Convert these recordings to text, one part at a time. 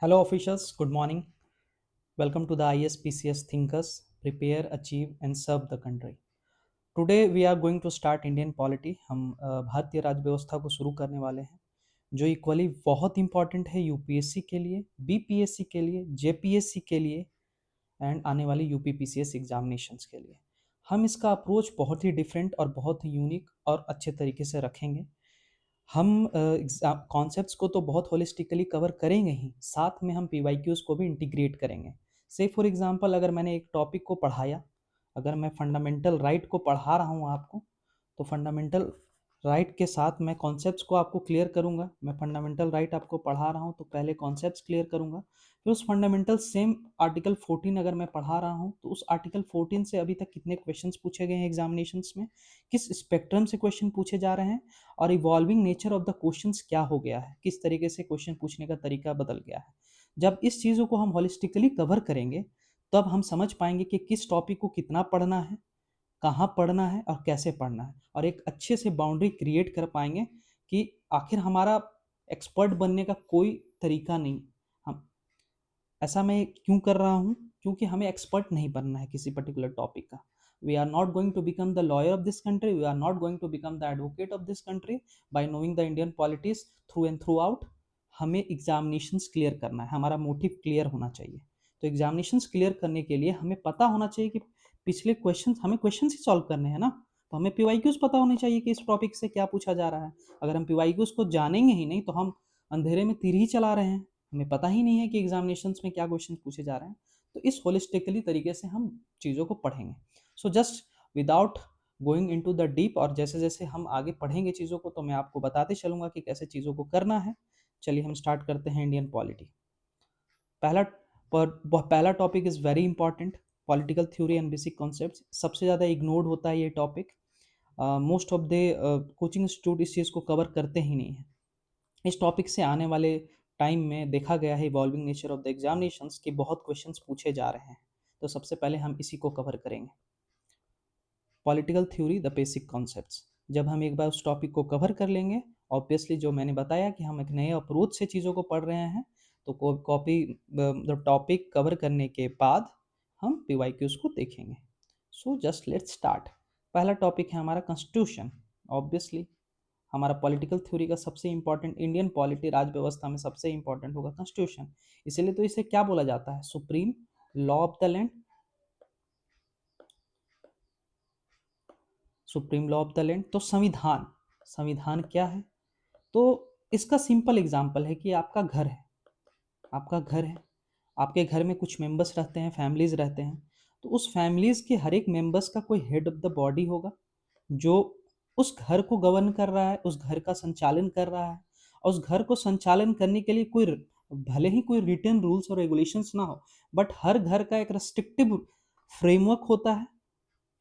Hello, officials. Good morning. Welcome to the ISPCS Thinkers Prepare, Achieve, and Serve the Country. Today we are going to start Indian Polity. हम भारतीय राज्य व्यवस्था को शुरू करने वाले हैं जो इक्वली बहुत इंपॉर्टेंट है यूपीएससी के लिए, बीपीएससी के लिए, जेपीएससी के लिए एंड आने वाली यूपीपीसीएस एग्जामिनेशंस के लिए। हम इसका अप्रोच बहुत ही डिफरेंट और बहुत ही यूनिक और अच्छे तरीके से रखेंगे। हम कॉन्सेप्ट्स को तो बहुत होलिस्टिकली कवर करेंगे ही, साथ में हम पीवाईक्यूज को भी इंटीग्रेट करेंगे। से फॉर एग्जांपल अगर मैंने एक टॉपिक को पढ़ाया, अगर मैं फंडामेंटल राइट को पढ़ा रहा हूँ आपको, तो फंडामेंटल राइट के साथ मैं कॉन्सेप्ट्स को आपको क्लियर करूंगा। मैं फंडामेंटल राइट आपको पढ़ा रहा हूँ तो पहले कॉन्सेप्ट्स क्लियर करूंगा, फिर उस फंडामेंटल सेम आर्टिकल 14 अगर मैं पढ़ा रहा हूँ तो उस आर्टिकल 14 से अभी तक कितने क्वेश्चंस पूछे गए हैं एग्जामिनेशंस में, किस स्पेक्ट्रम से क्वेश्चन पूछे जा रहे हैं, और evolving nature of the questions क्या हो गया है, किस तरीके से क्वेश्चन पूछने का तरीका बदल गया है। जब इस चीज़ों को हम होलिस्टिकली कवर करेंगे तब हम समझ पाएंगे कि किस टॉपिक को कितना पढ़ना है, कहाँ पढ़ना है और कैसे पढ़ना है, और एक अच्छे से बाउंड्री क्रिएट कर पाएंगे कि आखिर हमारा एक्सपर्ट बनने का कोई तरीका नहीं। हम ऐसा मैं क्यों कर रहा हूँ, क्योंकि हमें एक्सपर्ट नहीं बनना है किसी पर्टिकुलर टॉपिक का। We are not going to become the lawyer of this country, we are not going to become the advocate of this country by knowing the Indian politics through and through out. हमें examinations clear करना है, हमारा motive clear होना चाहिए। तो examinations clear करने के लिए हमें पता होना चाहिए कि पिछले क्वेश्चन, हमें क्वेश्चन ही सॉल्व करने हैं ना, तो हमें पीवाईक्यूज पता होने चाहिए कि इस टॉपिक से क्या पूछा जा रहा है। अगर हम पीवाईक्यूज को जानेंगे ही नहीं तो हम अंधेरे में तीर ही चला रहे हैं, हमें पता ही नहीं है कि एग्जामिनेशंस में क्या क्वेश्चन पूछे जा रहे हैं। तो इस होलिस्टिकली तरीके से हम चीज़ों को पढ़ेंगे। So just without going into the deep, और जैसे जैसे हम आगे पढ़ेंगे चीज़ों को तो मैं आपको बताते चलूंगा कि कैसे चीज़ों को करना है। चलिए हम स्टार्ट करते हैं इंडियन पॉलिटी। पहला पहला topic is very important, political theory and basic concepts. सबसे ज़्यादा इग्नोर्ड होता है ये topic. Most of the coaching institute इस चीज़ को कवर करते ही नहीं है। इस टॉपिक से आने वाले टाइम में देखा गया है evolving nature of the examinations कि बहुत क्वेश्चंस पूछे जा रहे हैं। तो सबसे पहले हम इसी को कवर करेंगे, political theory the basic concepts. जब हम एक बार उस टॉपिक को कवर कर लेंगे, ऑब्वियसली जो मैंने बताया कि हम एक नए अप्रोच से चीज़ों को पढ़ रहे हैं, तो कॉपी द टॉपिक कवर करने के बाद हम पीवाईक्यूज को देखेंगे। So just let's start. पहला टॉपिक है हमारा कॉन्स्टिट्यूशन। ऑब्वियसली हमारा पॉलिटिकल थ्योरी का सबसे इंपॉर्टेंट, इंडियन पॉलिटी राज व्यवस्था में सबसे इंपॉर्टेंट होगा कॉन्स्टिट्यूशन। इसीलिए तो इसे क्या बोला जाता है, supreme law of the land. Supreme law of the land तो संविधान, संविधान क्या है? तो इसका सिंपल एग्जांपल है कि आपका घर है, आपका घर है, आपके घर में कुछ मेंबर्स रहते हैं, फैमिलीज रहते हैं। तो उस फैमिलीज के हर एक मेंबर्स का कोई हेड ऑफ द बॉडी होगा जो उस घर को गवर्न कर रहा है, उस घर का संचालन कर रहा है। और उस घर को संचालन करने के लिए कोई, भले ही कोई रिटन रूल्स और रेगुलेशंस ना हो, बट हर घर का एक रेस्ट्रिक्टिव फ्रेमवर्क होता है,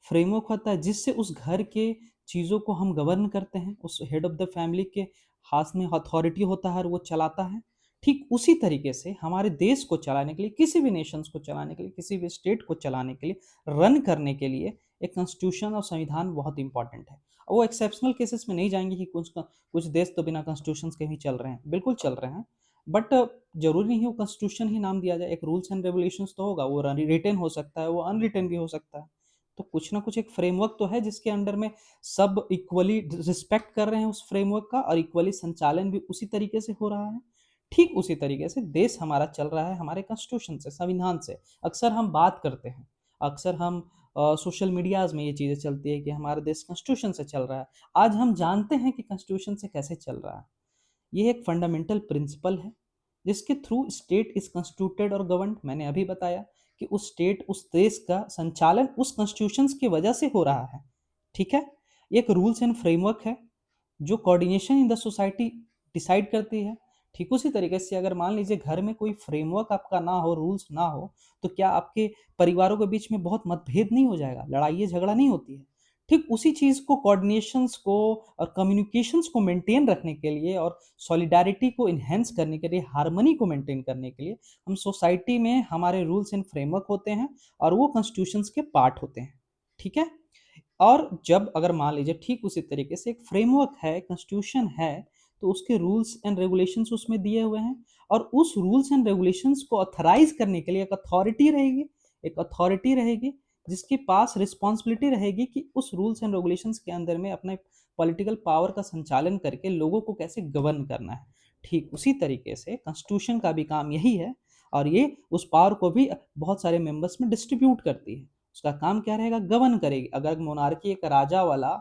फ्रेमवर्क होता है जिससे उस घर के चीज़ों को हम गवर्न करते हैं। उस हेड ऑफ द फैमिली के हाथ में अथॉरिटी होता है और वो चलाता है। ठीक उसी तरीके से हमारे देश को चलाने के लिए, किसी भी नेशंस को चलाने के लिए, किसी भी स्टेट को चलाने के लिए, रन करने के लिए एक कॉन्स्टिट्यूशन और संविधान बहुत इंपॉर्टेंट है। और वो एक्सेप्शनल केसेस में नहीं जाएंगे कि कुछ देश तो बिना कॉन्स्टिट्यूशन के भी चल रहे हैं, बिल्कुल चल रहे हैं, बट जरूरी नहीं है वो कॉन्स्टिट्यूशन ही नाम दिया जाए। एक रूल्स एंड रेगुलेशंस तो होगा, वो रिटन हो सकता है, वो अनरिटन भी हो सकता है। तो कुछ ना कुछ एक फ्रेमवर्क तो है जिसके अंडर में सब इक्वली रिस्पेक्ट कर रहे हैं उस फ्रेमवर्क का, और इक्वली संचालन भी उसी तरीके से हो रहा है। ठीक उसी तरीके से देश हमारा चल रहा है हमारे कॉन्स्टिट्यूशन से, संविधान से। अक्सर हम बात करते हैं, अक्सर हम सोशल मीडियाज में ये चीज़ें चलती है कि हमारा देश कॉन्स्टिट्यूशन से चल रहा है। आज हम जानते हैं कि कॉन्स्टिट्यूशन से कैसे चल रहा है। ये एक फंडामेंटल प्रिंसिपल है जिसके थ्रू स्टेट इज कॉन्स्टिट्यूटेड और गवर्न। मैंने अभी बताया कि उस स्टेट, उस देश का संचालन उस कॉन्स्टिट्यूशन की वजह से हो रहा है। ठीक है, एक रूल्स एंड फ्रेमवर्क है जो coordination in the society decide करती है। ठीक उसी तरीके से अगर मान लीजिए घर में कोई फ्रेमवर्क आपका ना हो, रूल्स ना हो, तो क्या आपके परिवारों के बीच में बहुत मतभेद नहीं हो जाएगा, लड़ाई झगड़ा नहीं होती है? ठीक उसी चीज़ को, कोऑर्डिनेशंस को और कम्युनिकेशंस को मेंटेन रखने के लिए और सॉलिडारिटी को इन्हेंस करने के लिए, हार्मनी को मेंटेन करने के लिए हम सोसाइटी में हमारे रूल्स एंड फ्रेमवर्क होते हैं और वो कॉन्स्टिट्यूशंस के पार्ट होते हैं। ठीक है, और जब अगर मान लीजिए ठीक उसी तरीके से एक फ्रेमवर्क है, कॉन्स्टिट्यूशन है, तो उसके रूल्स एंड रेगुलेशंस उसमें दिए हुए हैं, और उस रूल्स एंड रेगुलेशंस को ऑथराइज करने के लिए एक अथॉरिटी रहेगी जिसके पास रिस्पॉन्सिबिलिटी रहेगी कि उस रूल्स एंड रेगुलेशंस के अंदर में अपने पॉलिटिकल पावर का संचालन करके लोगों को कैसे गवर्न करना है। ठीक उसी तरीके से कॉन्स्टिट्यूशन का भी काम यही है, और ये उस पावर को भी बहुत सारे मेंबर्स में डिस्ट्रीब्यूट करती है। उसका काम क्या रहेगा, गवर्न करेगी। अगर मोनार्की एक राजा वाला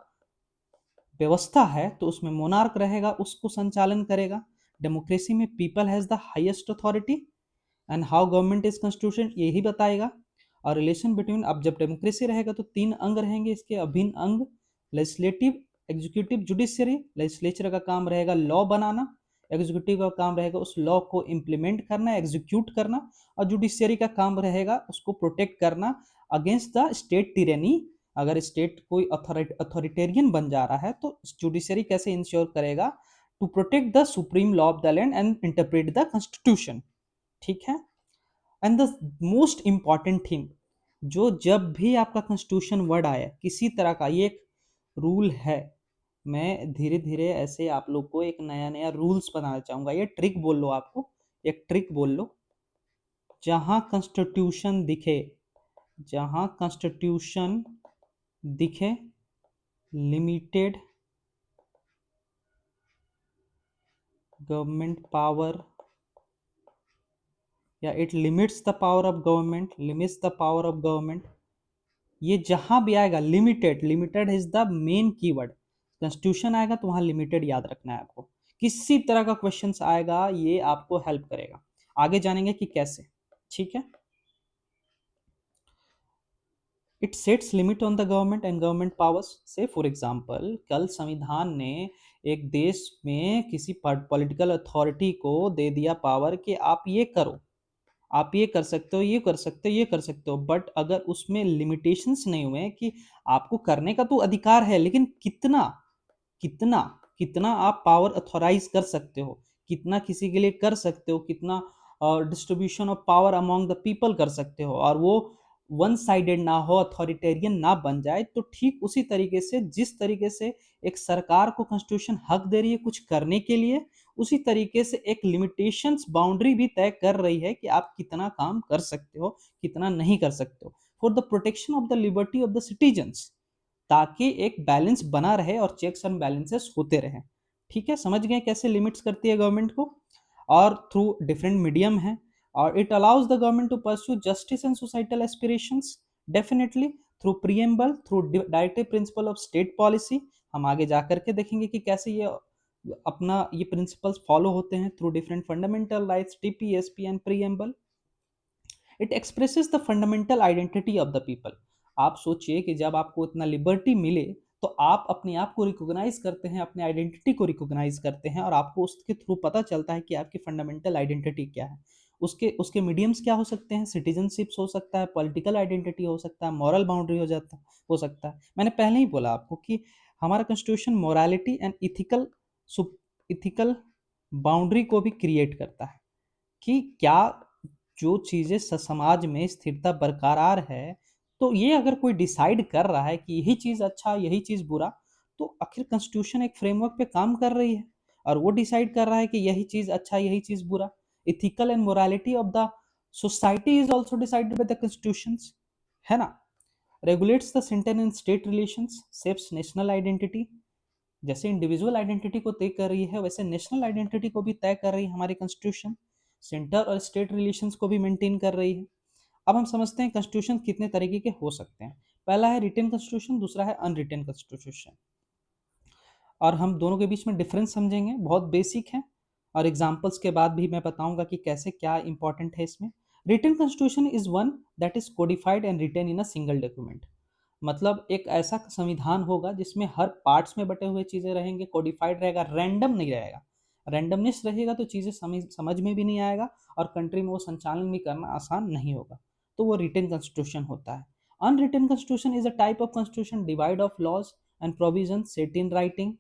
व्यवस्था है तो उसमें मोनार्क रहेगा, उसको संचालन करेगा। डेमोक्रेसी में people has the highest authority and how government is constitution यही बताएगा। और रिलेशन बिटवीन, अब जब डेमोक्रेसी रहेगा तो तीन अंग रहेंगे इसके, अभिन्न अंग, लेजिस्लेटिव, एग्जीक्यूटिव, जुडिशियरी। लेजिस्लेचर का काम रहेगा लॉ बनाना, एग्जीक्यूटिव का काम रहेगा उस लॉ को इम्प्लीमेंट करना, एग्जीक्यूट करना, और जुडिशियरी का काम रहेगा उसको प्रोटेक्ट करना अगेंस्ट द स्टेट टिरेनी। अगर स्टेट कोई अथॉरिटेरियन बन जा रहा है तो जुडिशरी कैसे इंश्योर करेगा to protect the supreme law of the land and interpret the constitution. ठीक है। And the most important thing, जो जब भी आपका कॉन्स्टिट्यूशन वर्ड आया किसी तरह का, ये एक रूल है। मैं धीरे धीरे ऐसे आप लोग को एक नया नया रूल्स बनाना चाहूंगा। ये ट्रिक बोल लो, आपको एक ट्रिक बोल लो। जहां कॉन्स्टिट्यूशन दिखे, जहां कॉन्स्टिट्यूशन दिखे लिमिटेड गवर्नमेंट पावर या it limits the power of government, limits the power of government, ये जहां भी आएगा limited, limited is the main keyword. Constitution आएगा तो वहां लिमिटेड याद रखना है आपको। किसी तरह का क्वेश्चन आएगा ये आपको हेल्प करेगा। आगे जानेंगे कि कैसे। ठीक है। It sets limit on the government and government powers. से फॉर एग्जांपल कल संविधान ने एक देश में किसी पॉलिटिकल अथॉरिटी को दे दिया पावर कि आप ये करो, आप ये कर सकते हो, ये कर सकते हो, ये कर सकते हो। बट अगर उसमें लिमिटेशंस नहीं हुए कि आपको करने का तो अधिकार है, लेकिन कितना कितना कितना आप पावर अथॉराइज कर सकते हो, कितना किसी के लिए कर सकते हो, कितना distribution of power among the people कर सकते हो, और वो वन साइडेड ना हो, अथॉरिटेरियन ना बन जाए। तो ठीक उसी तरीके से जिस तरीके से एक सरकार को कॉन्स्टिट्यूशन हक दे रही है कुछ करने के लिए, उसी तरीके से एक लिमिटेशंस बाउंड्री भी तय कर रही है कि आप कितना काम कर सकते हो, कितना नहीं कर सकते हो, for the protection of the liberty of the citizens, ताकि एक बैलेंस बना रहे और चेक्स एंड बैलेंसेस होते रहे। ठीक है, समझ गए कैसे लिमिट्स करती है गवर्नमेंट को। और थ्रू डिफरेंट मीडियम है, और it allows the government to pursue justice and societal aspirations definitely through preamble, through directive principle of state policy. हम आगे जाकर के देखेंगे कि कैसे ये अपना ये प्रिंसिपल्स फॉलो होते हैं through different fundamental rights, DPSP and preamble. It expresses the fundamental identity of the people. आप सोचिए कि जब आपको इतना लिबर्टी मिले तो आप अपने आप को रिकॉग्नाइज करते हैं, अपने आइडेंटिटी को रिकॉग्नाइज करते हैं, और आपको उसके थ्रू पता चलता है कि आपकी फंडामेंटल आइडेंटिटी क्या है। उसके उसके मीडियम्स क्या हो सकते हैं, सिटीजनशिप्स हो सकता है, पॉलिटिकल आइडेंटिटी हो सकता है, मॉरल बाउंड्री हो सकता है। मैंने पहले ही बोला आपको कि हमारा constitution morality and ethical boundary को भी क्रिएट करता है कि क्या जो चीजें समाज में स्थिरता बरकरार है। तो ये अगर कोई डिसाइड कर रहा है कि यही चीज अच्छा, यही चीज बुरा, तो आखिर कॉन्स्टिट्यूशन एक फ्रेमवर्क पे काम कर रही है, और वो डिसाइड कर रहा है कि यही चीज अच्छा, यही चीज बुरा। Ethical and morality of the society is also decided by the constitution, है ना। Regulates the centre and state relations, shapes national identity. जैसे इंडिविजुअल आइडेंटिटी को तय कर रही है, वैसे नेशनल आइडेंटिटी को भी तय कर रही है हमारी कॉन्स्टिट्यूशन। सेंटर और स्टेट रिलेशंस को भी मेंटेन कर रही है। अब हम समझते हैं कॉन्स्टिट्यूशन कितने तरीके के हो सकते हैं। पहला है रिटन कॉन्स्टिट्यूशन, दूसरा है अनरिटन कॉन्स्टिट्यूशन। और हम दोनों के बीच में डिफरेंस समझेंगे, बहुत बेसिक है, और एग्जांपल्स के बाद भी मैं बताऊंगा कि कैसे क्या इंपॉर्टेंट है इसमें। Written constitution is one that is codified and written in a single document. मतलब एक ऐसा संविधान होगा जिसमें हर पार्ट्स में बटे हुए चीजें रहेंगे, कोडिफाइड रहेगा, रैंडम नहीं रहेगा। रैंडमनेस रहेगा तो चीजें समझ में भी नहीं आएगा, और कंट्री में वो संचालन भी करना आसान नहीं होगा। तो वो रिटन कॉन्स्टिट्यूशन होता है। Unwritten constitution is a type of constitution divide of laws and provision set in writing.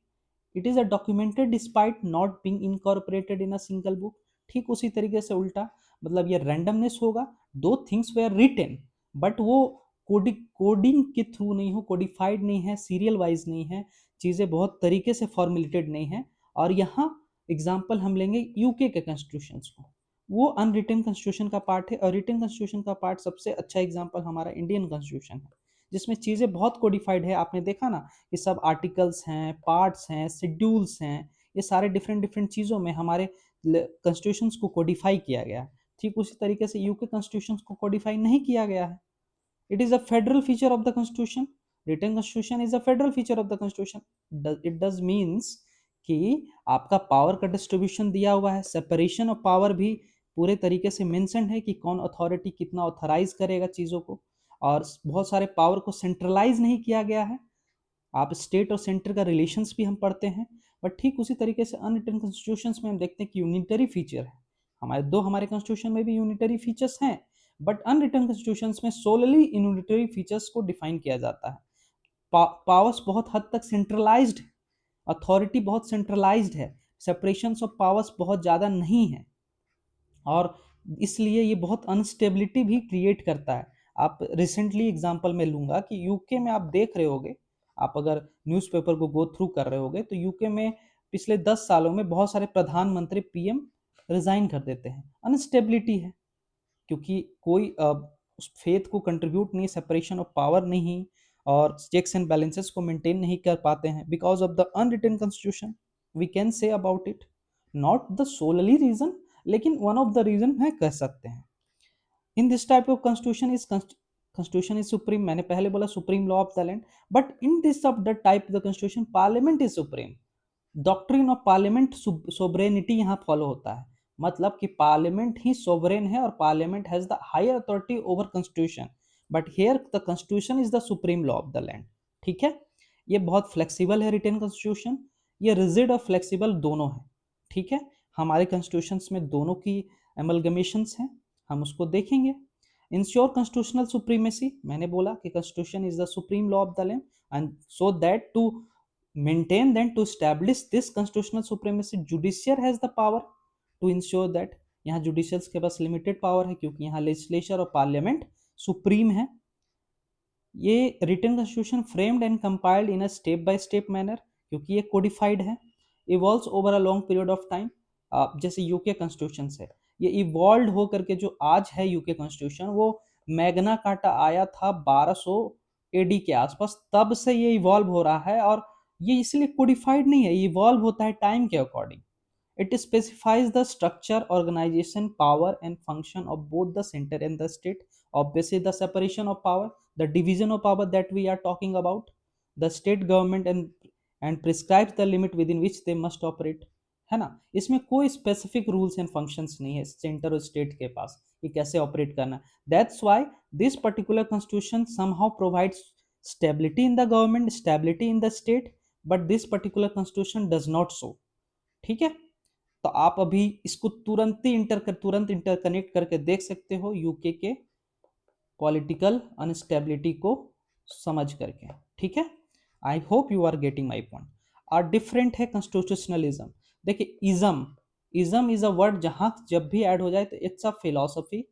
It is a documented despite not being incorporated in a single book. ठीक उसी तरीके से उल्टा, मतलब ये रैंडमनेस होगा, दो थिंग्स वेयर रिटन, बट वो कोडिंग के थ्रू नहीं हो, कोडिफाइड नहीं है, सीरियल वाइज नहीं है, चीज़ें बहुत तरीके से फॉर्मुलेटेड नहीं है। और यहाँ एग्जाम्पल हम लेंगे यूके के कॉन्स्टिट्यूशन को। वो अनरिटन कॉन्स्टिट्यूशन का पार्ट है। और रिटन कॉन्स्टिट्यूशन का पार्ट सबसे अच्छा एग्जांपल हमारा इंडियन कॉन्स्टिट्यूशन है, जिसमें चीज़ें बहुत कोडिफाइड है। आपने देखा ना कि सब आर्टिकल्स हैं, पार्ट्स हैं, शेड्यूल्स हैं, ये सारे डिफरेंट डिफरेंट चीज़ों में हमारे कॉन्स्टिट्यूशंस को कोडिफाई किया गया है। ठीक उसी तरीके से यूके कॉन्स्टिट्यूशन को कोडिफाई नहीं किया गया है। It is a federal feature of the constitution. Written constitution is a federal feature of the constitution. It does means कि आपका पावर का डिस्ट्रीब्यूशन दिया हुआ है, सेपरेशन ऑफ पावर भी पूरे तरीके से मेंशन है कि कौन अथॉरिटी कितना ऑथराइज करेगा चीज़ों को, और बहुत सारे पावर को सेंट्रलाइज नहीं किया गया है। आप स्टेट और सेंटर का रिलेशंस भी हम पढ़ते हैं। बट ठीक उसी तरीके से अनरिटन कॉन्स्टिट्यूशंस में हम देखते हैं कि यूनिटरी फीचर है। हमारे कॉन्स्टिट्यूशन में भी यूनिटरी फीचर्स हैं, बट अनरिटन कॉन्स्टिट्यूशंस में सोलली यूनिटरी फीचर्स को डिफाइन किया जाता है। पावर्स बहुत हद तक सेंट्रलाइज्ड, अथॉरिटी बहुत सेंट्रलाइज्ड है, सेपरेशन ऑफ पावर्स बहुत ज़्यादा नहीं है, और इसलिए ये बहुत अनस्टेबिलिटी भी क्रिएट करता है। आप रिसेंटली एग्जांपल में लूंगा कि यूके में आप देख रहे होगे, आप अगर न्यूज़पेपर को गो थ्रू कर रहे होगे तो यूके में पिछले 10 सालों में बहुत सारे प्रधानमंत्री पीएम रिजाइन कर देते हैं। अनस्टेबिलिटी है, क्योंकि कोई उस फेथ को कंट्रीब्यूट नहीं, सेपरेशन ऑफ पावर नहीं, और चेक्स एंड बैलेंसेस को मेंटेन नहीं कर पाते हैं because of the unwritten constitution. We can say about it, not the solely reason, लेकिन वन ऑफ द रीजन है कह सकते हैं। In this type of constitution is supreme, मैंने पहले बोला supreme law of the land, but in this of the type the constitution parliament is supreme. Doctrine of parliament sovereignty यहाँ follow होता है, मतलब कि पार्लियामेंट ही सोवरेन है और parliament has the higher authority over constitution, but here the constitution is the supreme law of the land. ठीक है, ये बहुत फ्लेक्सिबल है रिटन कॉन्स्टिट्यूशन, ये रिजिड और फ्लेक्सिबल दोनों है। ठीक है, हमारे कॉन्स्टिट्यूशंस में दोनों की एमलगमेशंस हैं, हम उसको देखेंगे। इंश्योर कॉन्स्टिट्यूशनल सुप्रीमेसी, मैंने बोला कि constitution is the supreme law of the land, and so that to maintain then to establish this constitutional supremacy judiciary has the power to ensure that। यहाँ जुडिशियल्स के पास लिमिटेड पावर है क्योंकि यहाँ legislature और parliament supreme है। ये written constitution framed and compiled in a step by step manner, क्योंकि ये कोडिफाइड है, evolves over a long period of time. जैसे यूके कॉन्स्टिट्यूशन है, ये इवॉल्व हो करके जो आज है यूके कॉन्स्टिट्यूशन, वो मैग्ना कार्टा आया था 1200 एडी के आसपास, तब से ये इवॉल्व हो रहा है, और ये इसलिए कोडिफाइड नहीं है, इवॉल्व होता है टाइम के according. It specifies the structure, organization, power and function of both the center and the state. Obviously the separation of power, the division of power that we are talking about, the state government and prescribes the limit within which they must operate, है ना। इसमें कोई specific rules and functions नहीं है centre और state के पास कि कैसे ऑपरेट करना। That's why this particular constitution somehow provides stability in the government, stability in the state, but this particular constitution does not so. ठीक है, तो आप अभी इसको तुरंत इंटरकनेक्ट करके देख सकते हो यूके के पॉलिटिकल अनस्टेबिलिटी को समझ करके। ठीक है, I hope you are getting my point. और डिफरेंट है कॉन्स्टिट्यूशनलिज्म। देखिए ism, ism is a word जहां जब भी ऐड हो जाए तो it's a philosophy,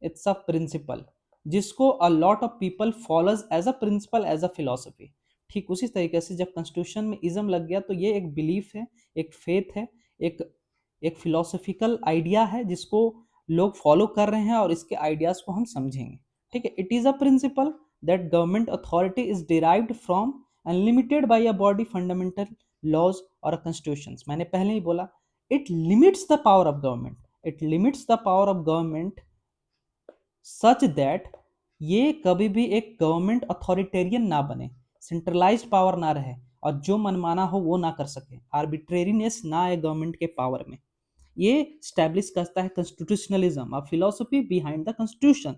it's a principle, जिसको a lot of people follows as a principle, as a philosophy. ठीक उसी तरीके से जब कॉन्स्टिट्यूशन में इज्म लग गया तो ये एक बिलीफ है, एक फेथ है, एक एक फिलोसफिकल आइडिया है जिसको लोग फॉलो कर रहे हैं, और इसके आइडियाज को हम समझेंगे। ठीक है, it is a principle that government authority is derived from and limited by a body fundamental laws और कॉन्स्टिट्यूशन। मैंने पहले ही बोला, it limits the power of government, it limits the power of government such that ये कभी भी एक government authoritarian ना बने, सेंट्रलाइज्ड पावर ना रहे, और जो मनमाना हो वो ना कर सके, आर्बिट्रेरीनेस ना आए गवर्नमेंट के पावर में। ये स्टैब्लिश करता है constitutionalism, a philosophy behind the constitution.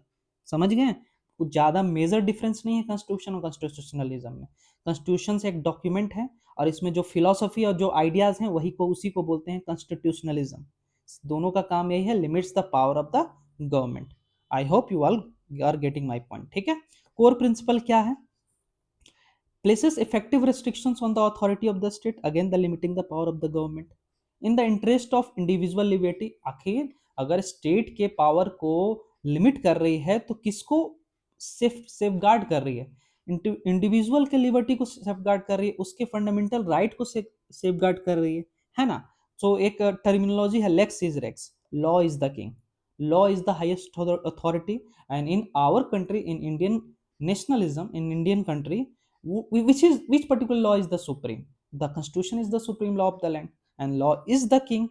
समझ गए, कुछ ज़्यादा मेजर डिफरेंस नहीं है कॉन्स्टिट्यूशन और कॉन्स्टिट्यूशनलिज्म में। कॉन्स्टिट्यूशन से एक डॉक्यूमेंट है, और इसमें जो फिलोसफी और जो आइडियाज हैं वही को उसी को बोलते हैं कॉन्स्टिट्यूशनलिज्म। दोनों का काम यही है, limits the power of the government. I hope you all are getting my point. ठीक है, कोर प्रिंसिपल क्या है? places effective restrictions on the authority of the state, again the limiting the power of the government in the interest of individual liberty। आखिर अगर state के power को limit कर रही है तो किसको सेफगार्ड कर रही है? इंडिविजुअल के लिबर्टी को सेफगार्ड कर रही है, उसके फंडामेंटल राइट को सेफगार्ड कर रही है ना। सो एक टर्मिनोलॉजी है lex is rex, law is the king. Law is the highest authority, and in our country, in Indian nationalism, in Indian country, which particular law is the supreme? The constitution is the supreme law of the land, and law is the king.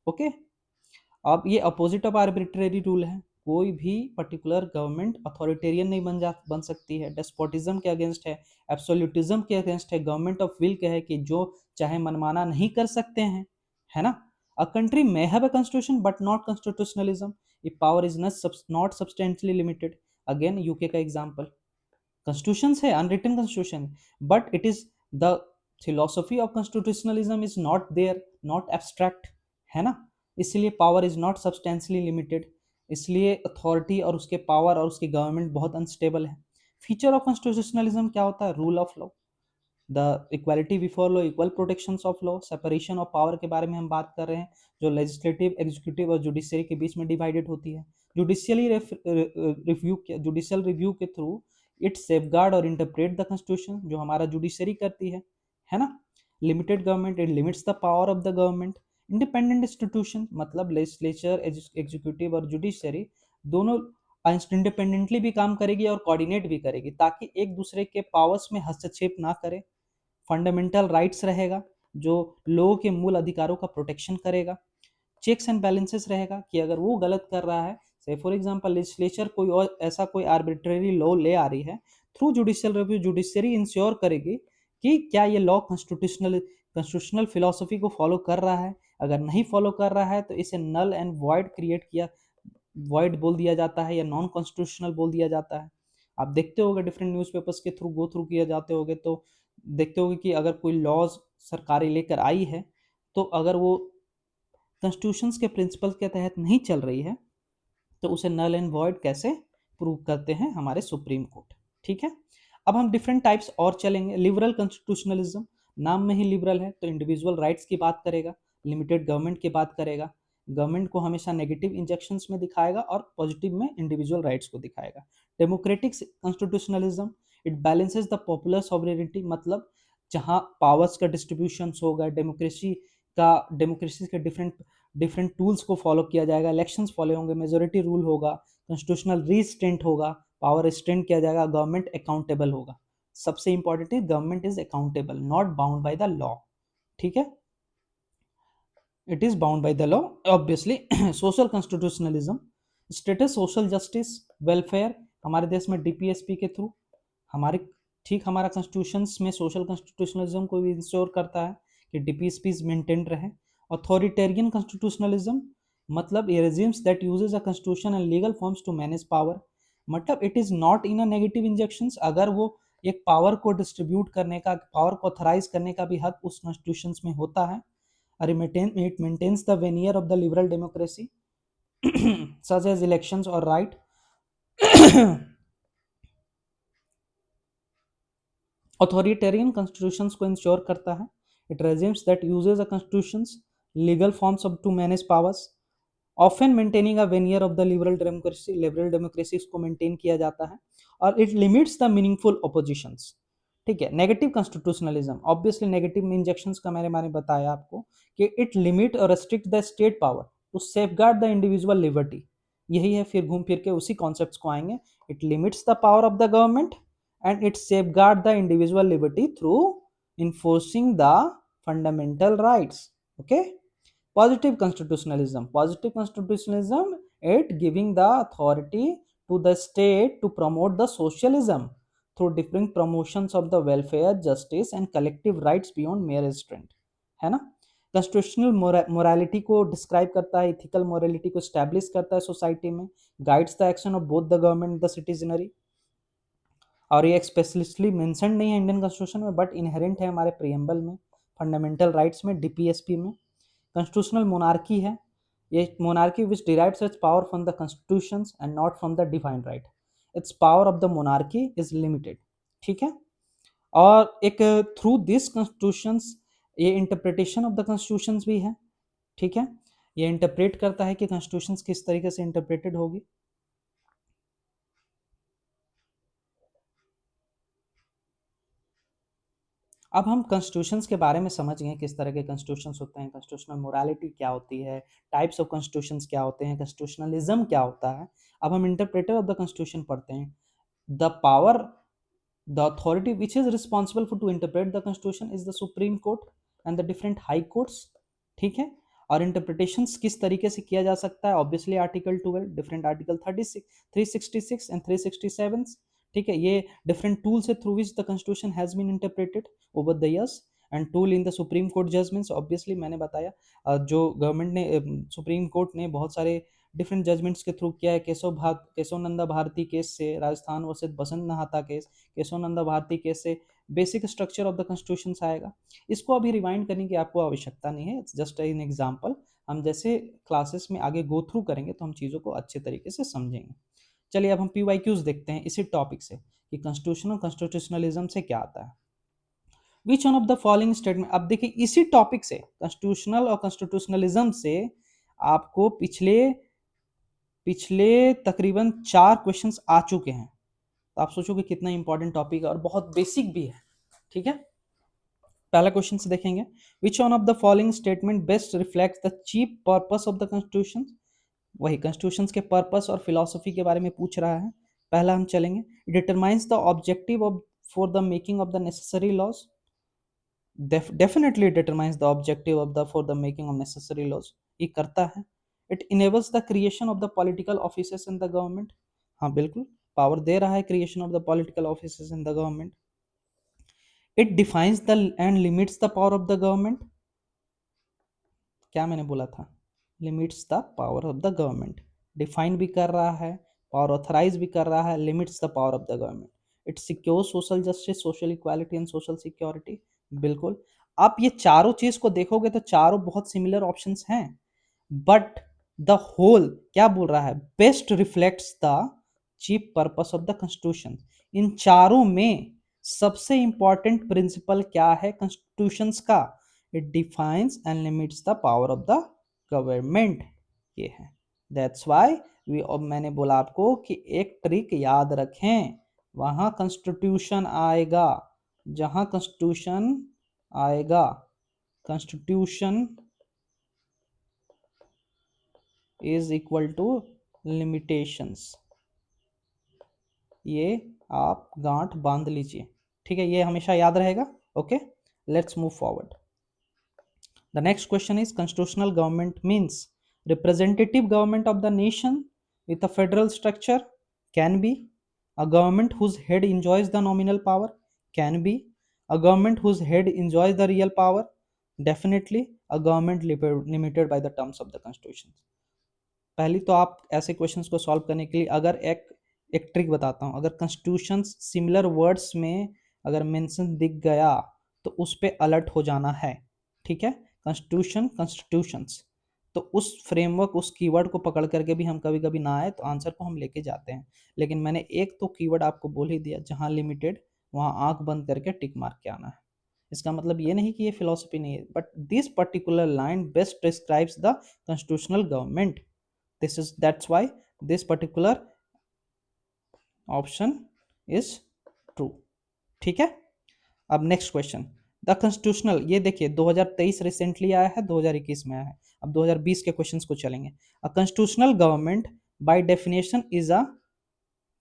Okay. अब ये opposite of arbitrary rule है, कोई भी particular government authoritarian नहीं बन सकती है, despotism के अगेंस्ट है, एब्सोल्यूटिज्म के अगेंस्ट है, गवर्नमेंट ऑफ विल के है कि जो चाहे मनमाना नहीं कर सकते हैं, है ना। A country may have a constitution but not constitutionalism if power is not substantially limited. Again UK का एग्जांपल, कॉन्स्टिट्यूशन है, unwritten constitution, but it is the philosophy of constitutionalism is not there, not abstract, है ना। इसलिए power is not substantially limited, इसलिए authority और उसके power और उसकी गवर्नमेंट बहुत अनस्टेबल है। फीचर ऑफ कॉन्स्टिट्यूशनलिज्म क्या होता है? Rule of law, the equality before law, equal protection of law, separation of power के बारे में हम बात कर रहे हैं, जो लेजिस्लेटिव, एग्जीक्यूटिव और जुडिशरी के बीच में डिवाइडेड होती है। जुडिशियल रिव्यू के थ्रू इट सेफगार्ड और इंटरप्रेट द कॉन्स्टिट्यूशन, जो हमारा जुडिशरी करती है ना। Limited government, it limits the power of the government. Independent institution मतलब लेजिस्लेचर, एग्जीक्यूटिव और जुडिशरी दोनों इंडिपेंडेंटली भी काम करेगी और कोऑर्डिनेट भी करेगी, ताकि एक दूसरे के पावर्स में हस्तक्षेप ना करे। फंडामेंटल राइट्स रहेगा, जो लोगों के मूल अधिकारों का प्रोटेक्शन करेगा। चेक्स एंड बैलेंसेस रहेगा कि अगर वो गलत कर रहा है, से फॉर एग्जांपल लेजिस्लेचर कोई और ऐसा कोई आर्बिट्रेरी लॉ ले आ रही है, through judicial review judiciary ensure करेगी कि क्या ये लॉ कॉन्स्टिट्यूशनल फिलोसफी को फॉलो कर रहा है। अगर नहीं फॉलो कर रहा है तो इसे नल एंड वॉइड क्रिएट किया, वॉइड बोल दिया जाता है या नॉन कॉन्स्टिट्यूशनल बोल दिया जाता है। आप देखते होगे डिफरेंट न्यूज़पेपर्स के थ्रू गो थ्रू किया जाते होगे तो देखते होगे कि अगर कोई लॉज सरकारें लेकर आई है, तो अगर वो कॉन्स्टिट्यूशंस के प्रिंसिपल्स के तहत नहीं चल रही है, तो उसे नल एंड वॉइड कैसे प्रूव करते हैं हमारे सुप्रीम कोर्ट। ठीक है। अब हम डिफरेंट टाइप्स और चलेंगे। लिबरल कॉन्स्टिट्यूशनलिज्म, नाम में ही लिबरल है तो इंडिविजुअल राइट्स की बात करेगा, लिमिटेड गवर्नमेंट की बात करेगा, गवर्नमेंट को हमेशा नेगेटिव इंजेक्शंस में दिखाएगा और पॉजिटिव में इंडिविजुअल राइट्स को दिखाएगा। Democratic constitutionalism, it balances the popular sovereignty, मतलब जहाँ पावर्स का डिस्ट्रीब्यूशन होगा, डेमोक्रेसी के डिफरेंट डिफरेंट टूल्स को फॉलो किया जाएगा, इलेक्शंस फॉलो होंगे, मेजोरिटी रूल होगा, कॉन्स्टिट्यूशनल रिस्ट्रेंट होगा, पावर रिस्ट्रेंट किया जाएगा, गवर्नमेंट अकाउंटेबल होगा। सबसे इंपॉर्टेंट है government is accountable, not bound by the law. ठीक है, it is bound by the law obviously. Social constitutionalism, status, social justice, welfare, हमारे देश में डीपीएसपी के थ्रू हमारे हमारा कॉन्स्टिट्यूशन में सोशल कॉन्स्टिट्यूशनलिज्म को भी इंश्योर करता है कि डीपीएसपी मेंटेन रहे। अथॉरिटेरियन कॉन्स्टिट्यूशनलिज्म मतलब ये regimes that uses a constitution and legal forms to manage power, मतलब it is not in a negative injections, अगर वो एक पावर को डिस्ट्रीब्यूट करने का, पावर को ऑथराइज करने का भी हक उस कॉन्स्टिट्यूशन में होता है। It maintains the veneer of the liberal democracy such as elections or right authoritarian constitutions को इंश्योर करता है। It regimes that uses a constitutions legal forms of to manage powers, often maintaining a veneer of the liberal democracy, liberal democracy को maintain किया जाता है। और it limits the meaningful oppositions. ठीक है। Negative constitutionalism, obviously negative injections का मैंने बताया आपको कि इट लिमिट और restrict the state power to safeguard the individual liberty. यही है, फिर घूम फिर के उसी कॉन्सेप्ट्स को आएंगे। It limits the power of the government and it safeguard the individual liberty through enforcing the fundamental rights. Okay. Positive constitutionalism, it giving the authority to the state to promote the socialism through different promotions of the welfare, justice and collective rights beyond mere restraint, है ना। Constitutional morality को describe करता है, ethical morality को establish करता है society में, guides the action of both the government the citizenry. और ये एक्सपेसिफिकली मेंशन नहीं है इंडियन कॉन्स्टिट्यूशन में, बट इनहेरेंट है हमारे प्रियम्बल में, फंडामेंटल राइट्स में, डीपीएसपी में। कॉन्स्टिट्यूशनल मोनार्की है, ये monarchy which derives it's power from the constitution and not from the divine right, it's power of the monarchy is limited. ठीक है। और एक थ्रू दिस कॉन्स्टिट्यूशंस ये इंटरप्रिटेशन ऑफ द कॉन्स्टिट्यूशंस भी है। ठीक है, ये इंटरप्रेट करता है कि कॉन्स्टिट्यूशंस किस तरीके से इंटरप्रेटेड होगी। अब हम कॉन्स्टिट्यूशंस के बारे में समझ गए किस तरह के कॉन्स्टिट्यूशंस होते हैं, कॉन्स्टिट्यूशनल मोरालिटी क्या होती है, टाइप्स ऑफ कॉन्स्टिट्यूशंस क्या होते हैं, कॉन्स्टिट्यूशनलिज्म क्या होता है। अब हम इंटरप्रेटर ऑफ द कॉन्स्टिट्यूशन पढ़ते हैं। The power, the authority which is responsible for to interpret the constitution is the supreme court and the different high courts. ठीक है। और इंटरप्रिटेशंस किस तरीके से किया जा सकता है, obviously article 12, different article 36, 366 and 367। ठीक है, ये डिफरेंट टूल्स है through which the constitution has been interpreted over the years and tool in the supreme court judgments. Obviously मैंने बताया जो गवर्नमेंट ने, सुप्रीम कोर्ट ने बहुत सारे डिफरेंट जजमेंट्स के थ्रू किया है। केशव नंदा भारती केस से, राजस्थान वर्सेस बसंत नहाता केस, केशव नंदा भारती केस से basic structure of the constitution आएगा। इसको अभी रिवाइंड करने की आपको आवश्यकता नहीं है, इट्स जस्ट एन एग्जाम्पल। हम जैसे क्लासेस में आगे गो थ्रू करेंगे तो हम चीज़ों को अच्छे तरीके से समझेंगे। चलिए अब हम PYQs देखते हैं इसी टॉपिक से कि कॉन्स्टिट्यूशन और कॉन्स्टिट्यूशनलिज्म से क्या आता है। विच one of the following statement, अब देखिए इसी टॉपिक से, कॉन्स्टिट्यूशनल और कॉन्स्टिट्यूशनलिज्म से आपको पिछले पिछले तकरीबन 4 क्वेश्चंस आ चुके हैं। तो आप सोचोगे कितना इंपॉर्टेंट टॉपिक है और बहुत बेसिक भी है। ठीक है, पहला क्वेश्चन से देखेंगे, which one of the following statement best reflect the chief purpose of the constitution. वही कॉन्स्टिट्यूशन के पर्पस और फिलोसफी के बारे में पूछ रहा है। पहला हम चलेंगे, determines the objective of for the making of the necessary laws. Definitely determines the objective of the for the making of necessary laws, ये करता है। It enables the creation of the political offices in the government, हाँ बिल्कुल power दे रहा है creation of the political offices in the government. It defines the and limits the power of the government, क्या मैंने बोला था, limits the power of the government, define भी कर रहा है, पावर ऑथराइज भी कर रहा है, limits the power of the government. It secure social justice, social equality and social security, बिल्कुल। आप ये चारों चीज को देखोगे तो चारों बहुत सिमिलर ऑप्शंस हैं, बट द होल क्या बोल रहा है, best reflects the chief purpose of the constitution. इन चारों में सबसे इंपॉर्टेंट प्रिंसिपल क्या है कॉन्स्टिट्यूशंस का, it defines and limits the power of the government, ये है। दैट्स व्हाई मैंने बोला आपको कि एक ट्रिक याद रखें, वहां कॉन्स्टिट्यूशन आएगा, जहां कॉन्स्टिट्यूशन आएगा, constitution is equal to limitations, ये आप गांठ बांध लीजिए। ठीक है, ये हमेशा याद रहेगा। Okay, let's move forward. The next question is, constitutional government means representative government of the nation with a federal structure, can be a government whose head enjoys the nominal power, can be a government whose head enjoys the real power, definitely a government limited by the terms of the constitution। पहली तो आप ऐसे questions को solve करने के लिए अगर एक ट्रिक बताता हूँ, अगर कॉन्स्टिट्यूशन सिमिलर वर्ड्स में अगर मेंशन दिख गया तो उस पे अलर्ट हो जाना है। ठीक है, कॉन्स्टिट्यूशन, कॉन्स्टिट्यूशंस, तो उस फ्रेमवर्क, उस कीवर्ड को पकड़ करके भी हम कभी कभी ना आए तो आंसर को हम लेके जाते हैं। लेकिन मैंने एक तो कीवर्ड आपको बोल ही दिया, जहां लिमिटेड वहां आंख बंद करके टिक मार के आना है। इसका मतलब ये नहीं कि ये फिलोसफी नहीं है, but this particular line best describes the constitutional government. That's why this particular option is true। ठीक है, अब नेक्स्ट क्वेश्चन, द कॉन्स्टिट्यूशनल, ये देखिए 2023 रिसेंटली आया है, 2021 में आया है, अब 2020 के क्वेश्चंस को चलेंगे। A constitutional government by definition is a,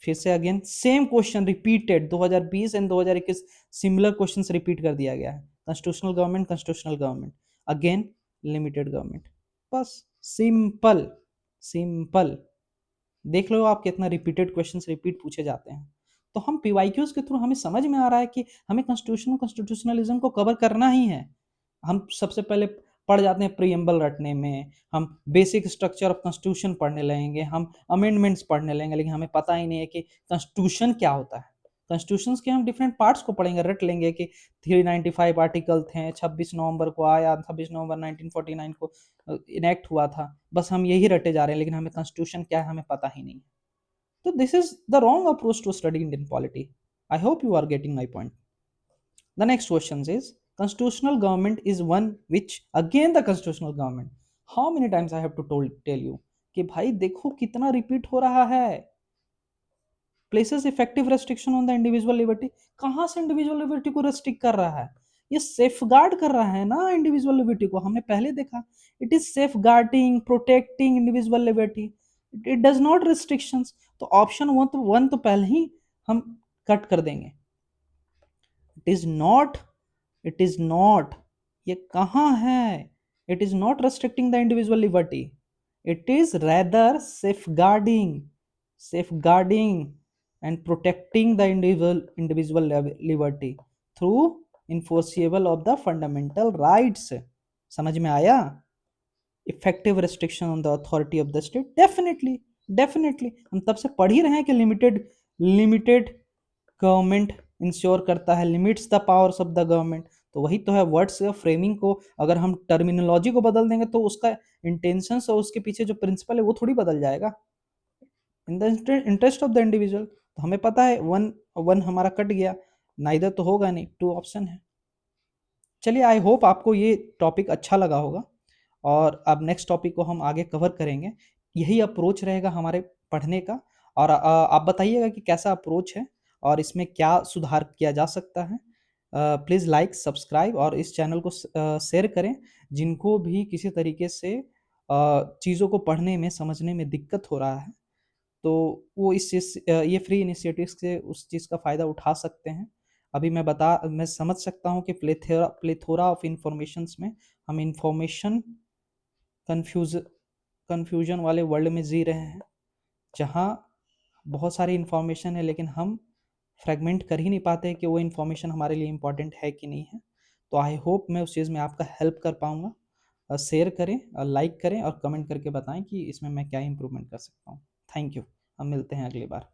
फिर से again same question repeated, 2020 and 2021 similar questions repeat कर दिया गया है। Constitutional government, constitutional government, again limited government, बस सिंपल सिंपल। देख लो आप कितना रिपीटेड क्वेश्चंस रिपीट पूछे जाते हैं। तो हम पीवाईक्यूज के थ्रू हमें समझ में आ रहा है कि हमें कॉन्स्टिट्यूशन, कॉन्स्टिट्यूशनलिज्म को कवर करना ही है। हम सबसे पहले पढ़ जाते हैं प्रीएम्बल रटने में, हम बेसिक स्ट्रक्चर ऑफ कॉन्स्टिट्यूशन पढ़ने लगेंगे, हम अमेंडमेंट्स पढ़ने लगेंगे, लेकिन हमें पता ही नहीं है कि कॉन्स्टिट्यूशन क्या होता है। कॉन्स्टिट्यूशन के हम डिफरेंट पार्ट्स को पढ़ेंगे, रट लेंगे कि 395 आर्टिकल थे, 26 नवंबर को आया, 26 नवंबर 1949 को इनेक्ट हुआ था, बस हम यही रटे जा रहे हैं, लेकिन हमें कॉन्स्टिट्यूशन क्या है हमें पता ही नहीं। तो this is the wrong approach to study Indian polity. I hope you are getting my point. The next question is, constitutional government is one which, again the constitutional government, how many times I have to tell you कि भाई देखो कितना repeat हो रहा है, places effective restriction on the individual liberty, कहां से individual liberty को रेस्ट्रिक्ट कर रहा है, ये सेफगार्ड कर रहा है ना इंडिविजुअल लिबर्टी को, हमने पहले देखा। It is safeguarding, protecting individual liberty, it does not restrictions. तो ऑप्शन वन तो पहले ही हम कट कर देंगे। It is not, it is not, ये कहाँ है? It is not restricting the individual liberty, it is rather safeguarding and protecting the individual liberty through enforceable of the fundamental rights। समझ में आया? Effective restriction on the authority of the state, definitely, definitely हम तब से पढ़ ही रहे हैं कि लिमिटेड गवर्नमेंट इंश्योर करता है, limits the powers of the government. तो वही तो है, वर्ड्स फ्रेमिंग को अगर हम टर्मिनोलॉजी को बदल देंगे तो उसका इंटेंशंस और उसके पीछे जो प्रिंसिपल है वो थोड़ी बदल जाएगा। In the interest of the individual. तो हमें पता है वन वन हमारा कट गया, नाइदर तो होगा नहीं, टू ऑप्शन है। चलिए, आई होप आपको ये टॉपिक अच्छा लगा होगा, और अब नेक्स्ट टॉपिक को हम आगे कवर करेंगे। यही अप्रोच रहेगा हमारे पढ़ने का, और आप बताइएगा कि कैसा अप्रोच है और इसमें क्या सुधार किया जा सकता है। प्लीज़ लाइक, सब्सक्राइब और इस चैनल को शेयर करें जिनको भी किसी तरीके से चीज़ों को पढ़ने में, समझने में दिक्कत हो रहा है, तो वो इस चीज़ ये फ्री इनिशिएटिव्स से उस चीज़ का फ़ायदा उठा सकते हैं। अभी मैं समझ सकता हूँ कि प्लेथोरा ऑफ इन्फॉर्मेशंस में हम इन्फॉर्मेशन कन्फ्यूजन वाले वर्ल्ड में जी रहे हैं, जहाँ बहुत सारी इन्फॉर्मेशन है लेकिन हम फ्रेगमेंट कर ही नहीं पाते कि वो इन्फॉर्मेशन हमारे लिए इम्पॉर्टेंट है कि नहीं है। तो आई होप मैं उस चीज़ में आपका हेल्प कर पाऊँगा। शेयर करें, लाइक करें और कमेंट करके बताएं कि इसमें मैं क्या इम्प्रूवमेंट कर सकता हूँ। Thank you. हम मिलते हैं अगली बार।